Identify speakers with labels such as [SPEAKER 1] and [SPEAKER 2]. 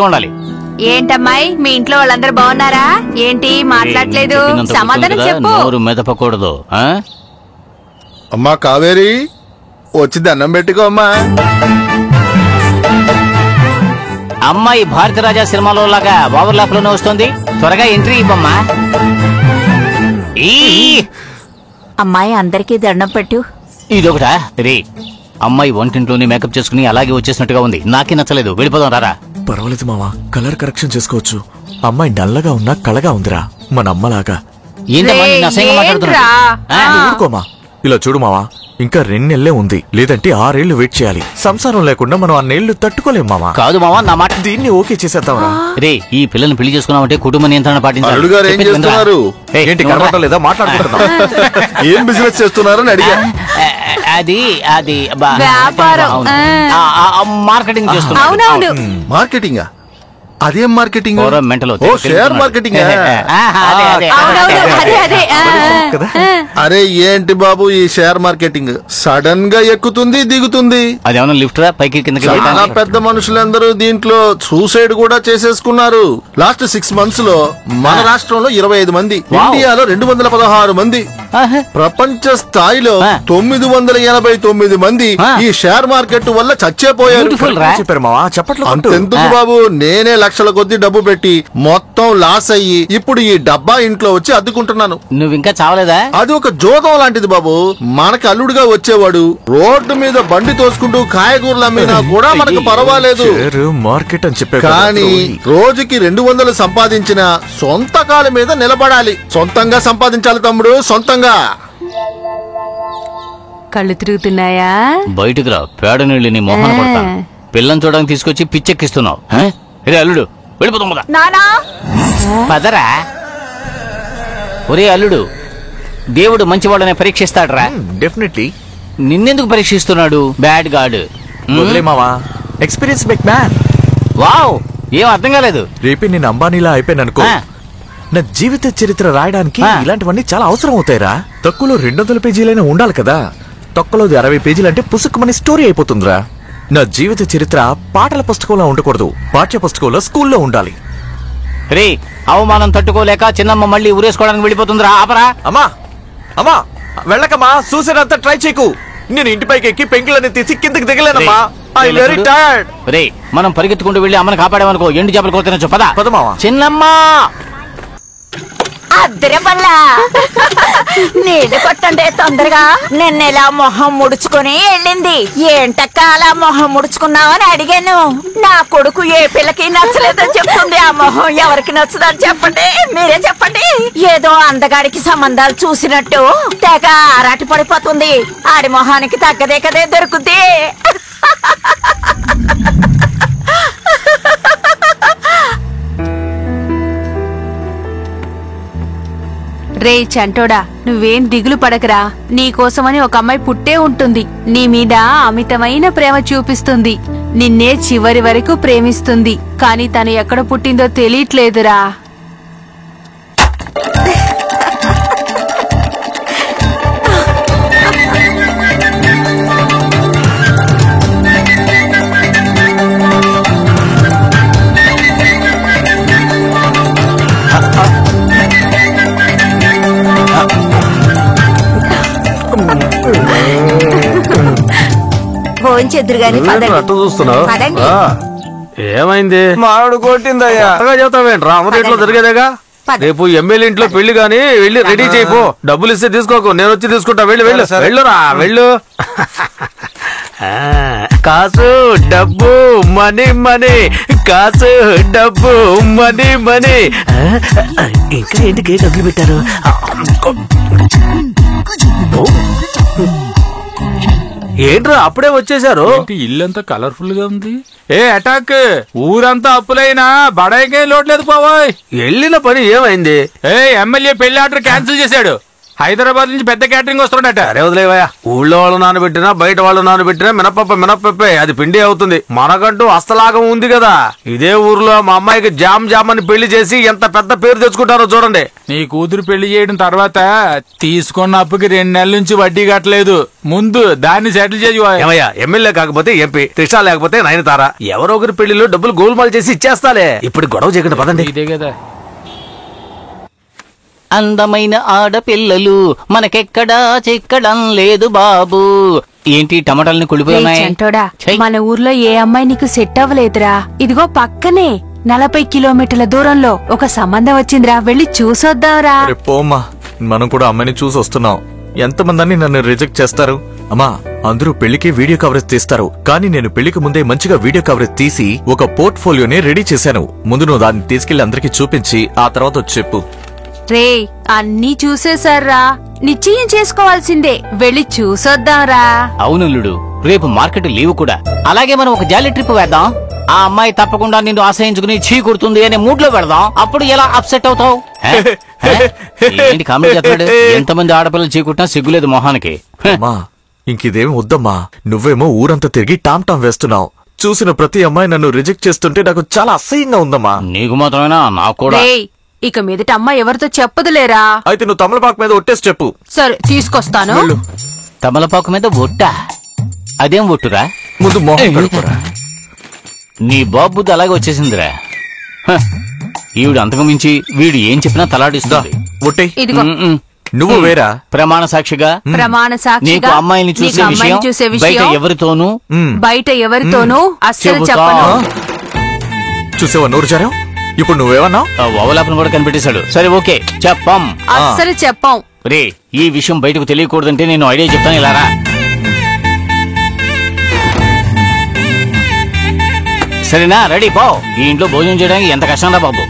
[SPEAKER 1] ఉండాలి.
[SPEAKER 2] ఏంటమ్మాయి, మీ ఇంట్లో వాళ్ళందరూ బాగున్నారా? ఏంటి మాట్లాడలేదు? సమాధానం చెప్పు.
[SPEAKER 1] నోరు మెదపకూడదు.
[SPEAKER 3] అమ్మా కావేరి, వచ్చి దండం పెట్టుకో అమ్మా.
[SPEAKER 1] అమ్మాయి భారతరాజా సినిమాలో లాగా ఓవర్లాప్ లోనే వస్తుంది. త్వరగా ఎంట్రీ ఇవ్వమ్మా.
[SPEAKER 2] అమ్మాయి అందరికీ దండం పెట్టు.
[SPEAKER 1] ఇదొకటా రే? అమ్మాయి వంటింట్లోనే మేకప్ చేసుకుని అలాగే వచ్చేసినట్టుగా ఉంది. నాకే నచ్చలేదు. వెళ్ళిపోదాం రారా.
[SPEAKER 4] పర్వాలేదు మావా, కలర్ కరెక్షన్ చేసుకోవచ్చు. అమ్మాయి నల్లగా ఉన్నా కళగా ఉందిరా, మన అమ్మలాగా. ఊరుకోమా, ఇలా చూడు మావా, ఇంకా 2 నెలలే ఉంది. లేదంటే 6 ఏళ్లు వెయిట్ చేయాలి. సంసారం లేకుండా మనం 2 ఏళ్లు తట్టుకోలేం మావా.
[SPEAKER 1] కాదు మావా, నా మాట.
[SPEAKER 4] దీన్ని ఓకే చేసేద్దాం
[SPEAKER 1] రే. ఈ పిల్లని పెళ్లి చేసుకున్నామంటే కుటుంబ నియంత్రణ పాటించాలి.
[SPEAKER 3] ఏంటి కనబడలేదా? మాట్లాడుకుంటున్నా. ఏం బిజినెస్ చేస్తున్నారని అడిగా.
[SPEAKER 1] అది అది
[SPEAKER 2] వ్యాపారం,
[SPEAKER 1] మార్కెటింగ్ చేస్తున్నా.
[SPEAKER 2] అవునవును.
[SPEAKER 3] మార్కెటింగ్? అదేం మార్కెటింగ్?
[SPEAKER 1] Share
[SPEAKER 3] marketing.
[SPEAKER 2] కదా.
[SPEAKER 3] అరే ఏంటి బాబు ఈ షేర్ మార్కెటింగ్? సడన్ గా ఎక్కుతుంది దిగుతుంది.
[SPEAKER 1] అదేమన్నా లిఫ్ట్ రా పైకి కిందకి?
[SPEAKER 3] చాలా పెద్ద మనుషులందరూ దీంట్లో సూసైడ్ కూడా చేసేసుకున్నారు. లాస్ట్ 6 months లో మన రాష్ట్రంలో 25 మంది, ఇండియాలో 216 మంది, ప్రపంచ స్థాయిలో 989 మంది ఈ షేర్ మార్కెట్ వల్ల చచ్చేపోయారు. అంతెందుకు బాబు, నేనే లక్షల కొద్ది డబ్బు పెట్టి మొత్తం లాస్ అయ్యి ఇప్పుడు ఈ డబ్బా ఇంట్లో వచ్చి అద్దుకుంటున్నాను.
[SPEAKER 1] నువ్వు ఇంకా చావలేదా?
[SPEAKER 3] అది ఒక జోదం లాంటిది బాబు. మనకు అల్లుడుగా వచ్చేవాడు రోడ్డు మీద బండి తోసుకుంటూ కాయగూరలు అమ్మినా కూడా మనకు పర్వాలేదు.
[SPEAKER 4] మార్కెట్ అని చెప్పే,
[SPEAKER 3] కానీ రోజుకి 200 సంపాదించిన సొంత కాళ్ళ మీద నిలబడాలి. సొంతంగా సంపాదించాలి తమ్ముడు, సొంతంగా.
[SPEAKER 2] కళ్ళు తిరుగుతున్నాయా?
[SPEAKER 1] బయటకు రా, పేడ నీళ్ళు నీ మొహన పడతాను. పిల్లని చూడడానికి తీసుకొచ్చి పిచ్చెక్కిస్తున్నావు. అల్లుడు వెళ్ళిపోతాం పదరా. ఒరే అల్లుడు, దేవుడు మంచివాడనే పరీక్షిస్తాడరా?
[SPEAKER 4] డెఫినెట్లీ.
[SPEAKER 1] నిన్నెందుకు పరీక్షిస్తున్నాడు? Bad god.
[SPEAKER 4] మావా, ఎక్స్పీరియన్స్ మేక్ మ్యాన్.
[SPEAKER 1] వావ్, ఏం అర్థం కాలేదు.
[SPEAKER 4] రేపే నేను అంబానీలా అయిపోయాను అనుకో, నా జీవిత చరిత్ర రాయడానికి ఇలాంటివన్నీ చాలా అవసరం అవుతాయిరా. తక్కువలో 200 పేజీలైనా ఉండాలి కదా. తక్కువలో 60 పేజీలు అంటే పుస్తకమని స్టోరీ అయిపోతుందిరా. నా జీవిత చరిత్ర పాటల పుస్తకంలో ఉండకూడదు, పాఠ్య పుస్తకంలో స్కూల్లో ఉండాలి.
[SPEAKER 1] రే, అవమానం తట్టుకోలేక చిన్నమ్మ మళ్ళీ ఊరేసుకోవడానికి వెళ్ళిపోతుందిరా. ఆపరా.
[SPEAKER 4] అమ్మా అమ్మా వెళ్ళకమ్మా, సూసైడ్ ట్రై చేయకు. నేను ఇంటిపైకి ఎక్కి పెంకులని తీసి కిందకి దిగలేనమ్మా. I very tired.
[SPEAKER 1] రే, మనం పరిగెత్తుకుంటూ వెళ్ళి అమ్మని కాపాడామనుకో, ఎండు చేపలు కోరుతున్నా. పద
[SPEAKER 4] పదమావా.
[SPEAKER 1] చిన్నమ్మ
[SPEAKER 2] అద్దరపల్లా నీళ్ళు కొట్టండి తొందరగా. నిన్నెలా మొహం ముడుచుకుని వెళ్ళింది. ఏంటక్క అలా మొహం ముడుచుకున్నావని అడిగాను. నా కొడుకు ఏ పిల్లకి నచ్చలేదని చెప్తుంది. ఆ మొహం ఎవరికి నచ్చదని చెప్పండి, మీరే చెప్పండి. ఏదో అందగాడికి సంబంధాలు చూసినట్టు తెగ ఆరాటి పడిపోతుంది. ఆడి మొహానికి తగ్గదే కదే దొరుకుద్ది. రే చంటోడా, నువ్వేం దిగులు పడకరా. నీకోసమని ఒక అమ్మాయి పుట్టే ఉంటుంది. నీ మీద అమితమైన ప్రేమ చూపిస్తుంది. నిన్నే చివరి వరకు ప్రేమిస్తుంది. కాని తను ఎక్కడ పుట్టిందో తెలియట్లేదురా.
[SPEAKER 5] ఏమైంది? మామిడి కొట్టిందయ్యా. చెబుతావేంట్రా? అమరేట్లో జరిగేదేగా. రేపు ఎమ్మెల్యే ఇంట్లో పెళ్లి గాని వెళ్ళి రెడీ చేయిపో. డబ్బులు ఇస్తే తీసుకోకు, నేను వచ్చి తీసుకుంటా. వెళ్ళు వెళ్ళు వెళ్ళురా వెళ్ళు. కాసు డబ్బు మనీ మనీ, కాసు డబ్బు మనీ మనీ. ఇంకా ఏంటికి డబ్బులు పెట్టారు? ఏంట్రా అప్పుడే వచ్చేసారు?
[SPEAKER 6] ఇల్లంతా కలర్ఫుల్ గా ఉంది.
[SPEAKER 5] ఏ అటాక్, ఊరంతా అప్పులైనా బడాయికే లోట్లేదు పోవాయ్. వెళ్ళిన పని ఏమైంది? ఏ ఎమ్మెల్యే పెళ్లి ఆర్డర్ క్యాన్సిల్ చేశాడు.
[SPEAKER 6] హైదరాబాద్ నుంచి పెద్ద క్యాటరింగ్ వస్తుండట.
[SPEAKER 5] అరే వదిలేవయ్యా, ఊళ్ళో వాళ్ళు నానబెట్టినా బయట వాళ్ళు నానబెట్టినా మినపప్పే అది పిండి అవుతుంది. మనకంటూ హస్తలాగం ఉంది కదా. ఇదే ఊర్లో మా అమ్మాయికి జామ్ అని పెళ్లి చేసి ఎంత పెద్ద పేరు తెచ్చుకుంటారో చూడండి.
[SPEAKER 6] నీ కూతురు పెళ్లి చేయడం తర్వాత తీసుకున్న అప్పుకి 2 నెలల నుంచి వడ్డీ కట్టలేదు. ముందు దాన్ని సెటిల్ చేయి.
[SPEAKER 5] ఏమయ్యా, ఎమ్మెల్యే కాకపోతే ఎంపీ, త్రిషా లేకపోతే నయనతార, ఎవరో ఒకరి పెళ్లిలో డబ్బులు గోల్మాల్ చేసి ఇచ్చేస్తాలే. ఇప్పుడు గొడవ చేయకుండా పదండి.
[SPEAKER 6] ఇదే కదా.
[SPEAKER 1] అందమైన ఆడపిల్లలు మనకెక్కడా చిక్కడం లేదు బాబు. ఏంటి టమాటాలని కుళ్ళిపోయినాయి?
[SPEAKER 7] చంటోడా,
[SPEAKER 1] ఛై.
[SPEAKER 7] మన ఊర్లో ఏ అమ్మాయి నీకు సెట్ అవ్వలేదురా. ఇదిగో పక్కనే 40 కిలోమీటర్ల దూరంలో ఒక సంబంధం వచ్చిందిరా, వెళ్ళి చూసొద్దాంరా.
[SPEAKER 4] అరే పోమ్మా, మనం కూడా అమ్మాయిని చూసి వస్తున్నాం. ఎంతమందని నన్ను రిజెక్ట్ చేస్తారు? అమ్మా, అందరూ పెళ్లికి వీడియో కవరేజ్ తీస్తారు, కానీ నేను పెళ్లికి ముందే మంచిగా వీడియో కవరేజ్ తీసి ఒక పోర్ట్ఫోలియోని రెడీ చేశాను. ముందు నువ్వు దాన్ని తీసుకెళ్లి అందరికీ చూపించి ఆ తర్వాత వచ్చి చెప్పు.
[SPEAKER 7] రే, అన్నీ చూసేశారా, నిశ్చయం చేసుకోవాల్సిందే, వెళ్ళి చూసొద్దాంరా.
[SPEAKER 1] అవునుల్లుడు, రేపు మార్కెట్ లీవ్ కూడా. అలాగే మనం ఒక జాలీ ట్రిప్ వేద్దాం. ఆ అమ్మాయి తప్పకుండా నిన్ను ఆశ్రయించుకుని చీ కుడుతుంది అనే మూడ్ లో పెడదాం. అప్పుడు ఎలా అప్సెట్ అవుతావు? ఏంటి కామెంట్ చేస్తాడు? ఎంతమంది ఆడపిల్లలు చీకుట్టినా సిగ్గులేదు మొహానికి.
[SPEAKER 4] అమ్మా, ఇంకిదేం వద్దమ్మా. నువ్వేమో ఊరంతా తిరిగి టామ్ వేస్తున్నావు. చూసిన ప్రతి అమ్మాయి నన్ను రిజెక్ట్ చేస్తుంటే నాకు చాలా అసహ్యంగా ఉందమ్మా.
[SPEAKER 1] నీకు మాత్రమేనా? నాకు కూడా.
[SPEAKER 7] రేయ్, ఇక మీదట అమ్మ ఎవరితో చెప్పదులేరా.
[SPEAKER 4] అయితే నువ్వు తమలపాకు మీద ఒట్టేసి చెప్పు.
[SPEAKER 7] సరే, తీసుకొస్తాను.
[SPEAKER 1] తమలపాకు మీద ఒట్టా? అదేం ఒట్టురా?
[SPEAKER 4] ముందు మొహం కడుపురా.
[SPEAKER 1] నీ బాబుద్ది అలాగే వచ్చేసిందిరా. ఈవిడ అంతకు మించి వీడు ఏం చెప్పినా తలాడిస్తుంది.
[SPEAKER 4] ఒట్టే.
[SPEAKER 7] ఇదిగో
[SPEAKER 4] నువ్వు వేరా?
[SPEAKER 1] ప్రమాణ సాక్షిగా
[SPEAKER 7] ప్రమాణ
[SPEAKER 1] నీకు
[SPEAKER 7] సాక్షిగా
[SPEAKER 1] అమ్మాయిని చూసే విషయం బయట ఎవరితోనూ
[SPEAKER 7] అస్సలు
[SPEAKER 1] చెబుతా.
[SPEAKER 7] చెప్పను.
[SPEAKER 4] చూసావా నోరు జారావు? ఇప్పుడు నువ్వేమన్నావు?
[SPEAKER 1] ఓవలాపను కూడా కనిపెట్టేశాడు. సరే ఓకే, చెప్పం.
[SPEAKER 7] అస్సలు చెప్పం.
[SPEAKER 1] రే, ఈ విషయం బయటకు తెలియకూడదంటే నేను ఐడియా చెప్తాను, ఇలా రా. సరేనా? రెడీ పో. ఈ ఇంట్లో భోజనం చేయడానికి ఎంత కష్టం రా బాబు.